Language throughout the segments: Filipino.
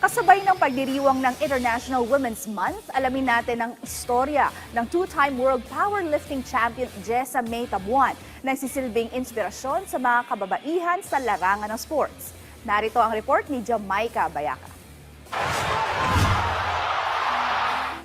Kasabay ng pagdiriwang ng International Women's Month, alamin natin ang istorya ng two-time World Powerlifting Champion Jessa May Tabuan na nagsisilbing inspirasyon sa mga kababaihan sa larangan ng sports. Narito ang report ni Jamaica Bayaka.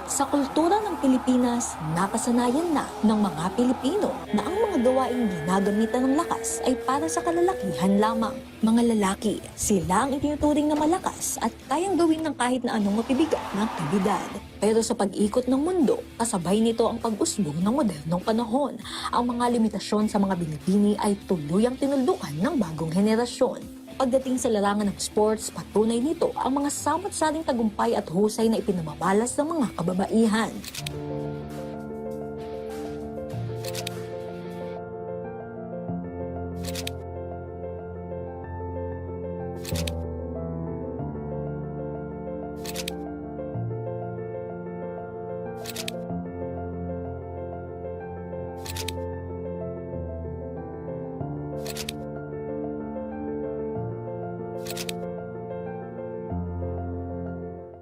Sa kultura ng Pilipinas, nakasanayan na ng mga Pilipino na ang mga gawaing ginagamitan ng lakas ay para sa kalalakihan lamang. Mga lalaki, sila ang itinuturing na malakas at kayang gawin ng kahit na anong mapibigat na aktibidad. Pero sa pag-ikot ng mundo, kasabay nito ang pag-usbong ng modernong panahon. Ang mga limitasyon sa mga binibini ay tuluyang tinuldukan ng bagong henerasyon. Pagdating sa larangan ng sports, patunay nito ang mga samot-saring tagumpay at husay na ipinamamalas ng mga kababaihan.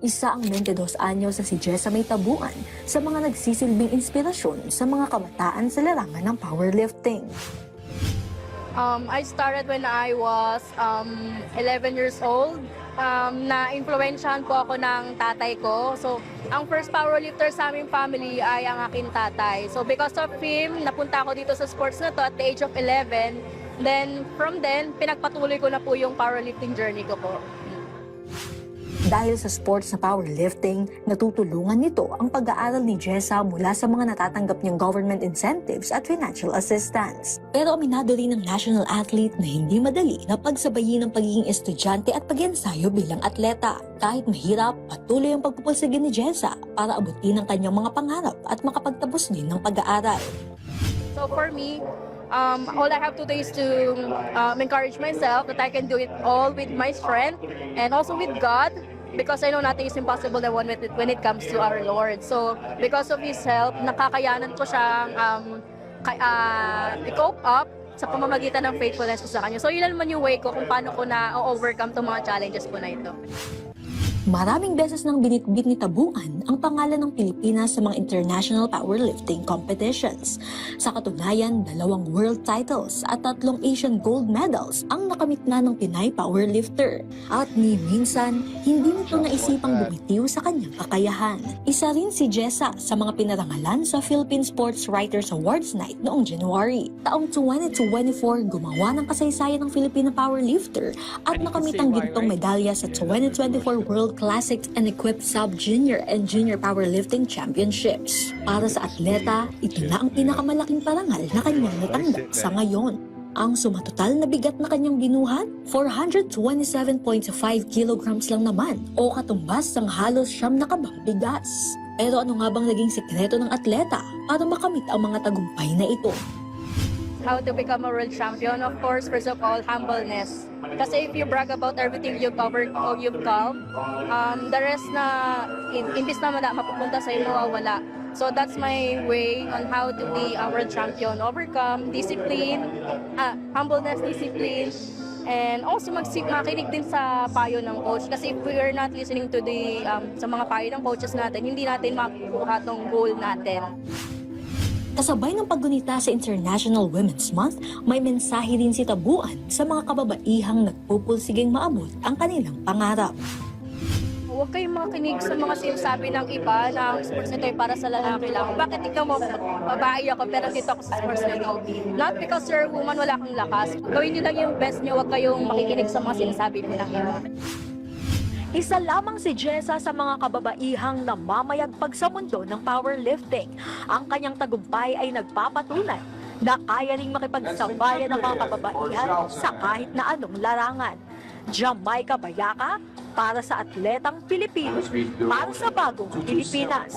Isa ang 22 anyos na si Jessa May Tabuan sa mga nagsisilbing inspirasyon sa mga kabataan sa larangan ng powerlifting. I started when I was 11 years old. Na-influensyahan po ako ng tatay ko. So, ang first powerlifter sa aming family ay ang aking tatay. So, because of him, napunta ako dito sa sports na to at the age of 11. Then, from then, pinagpatuloy ko na po yung powerlifting journey ko po. Dahil sa sports na powerlifting, natutulungan nito ang pag-aaral ni Jessa mula sa mga natatanggap niyang government incentives at financial assistance. Pero aminado rin ng national athlete na hindi madali na pagsabayin ang pagiging estudyante at pag-ensayo bilang atleta. Kahit mahirap, patuloy ang pagpupursige ni Jessa para abutin ang kanyang mga pangarap at makapagtapos din ng pag-aaral. So for me, all I have to do is to encourage myself that I can do it all with my strength and also with God. Because I know nothing is impossible when it comes to our Lord. So, because of His help, nakakayanan ko siyang i-cope up sa pamamagitan ng faithfulness ko sa Kanya. So, yun naman yung way ko kung paano ko na-overcome itong mga challenges po na ito. Maraming beses nang binitbit ni Tabuan ang pangalan ng Pilipinas sa mga international powerlifting competitions. Sa katunayan, 2 world titles at 3 Asian gold medals ang nakamit na ng Pinay powerlifter. At ni minsan, hindi nito naisipang bumitiw sa kanyang kakayahan. Isa rin si Jessa sa mga pinarangalan sa Philippine Sports Writers Awards Night noong January. Taong 2024, gumawa ng kasaysayan ng Filipino powerlifter at nakamit ang gintong medalya sa 2024 World Classics and Equipped Sub-Junior and Junior Powerlifting Championships. Para sa atleta, ito na ang pinakamalaking parangal na kanyang natanggap sa ngayon. Ang sumatotal na bigat na kanyang binuhat, 427.5 kilograms lang naman o katumbas ng halos 9 na kabang bigas. Pero ano nga bang naging sekreto ng atleta para makamit ang mga tagumpay na ito? How to become a world champion? Of course, first of all, humbleness. Kasi if you brag about everything you've covered or you've come, the rest na, imbis na mapupunta sa'yo, mawawala. So that's my way on how to be a world champion. Overcome, discipline, humbleness, discipline, and also makinig din sa payo ng coach. Kasi if we are not listening to sa mga payo ng coaches natin, hindi natin makukuha tong goal natin. Kasabay ng paggunita sa International Women's Month, may mensahe rin si Tabuan sa mga kababaihang nagpupulsigeng maabot ang kanilang pangarap. Huwag kayong makinig sa mga sinasabi ng iba na ang sports nito ay para sa lalaki lang. Bakit ikaw mo, babae ako pero dito ako sa sports nito? Not because you're a woman, wala kang lakas. Gawin niyo lang yung best niyo, huwag kayong makikinig sa mga sinasabi ng iba. Isa lamang si Jessa sa mga kababaihang namamayagpag sa mundo ng powerlifting. Ang kanyang tagumpay ay nagpapatunay na kaya ring makipagsabayan ng mga kababaihan sa kahit na anong larangan. Jamaica Bayaka para sa Atletang Pilipino, para sa Bagong Pilipinas.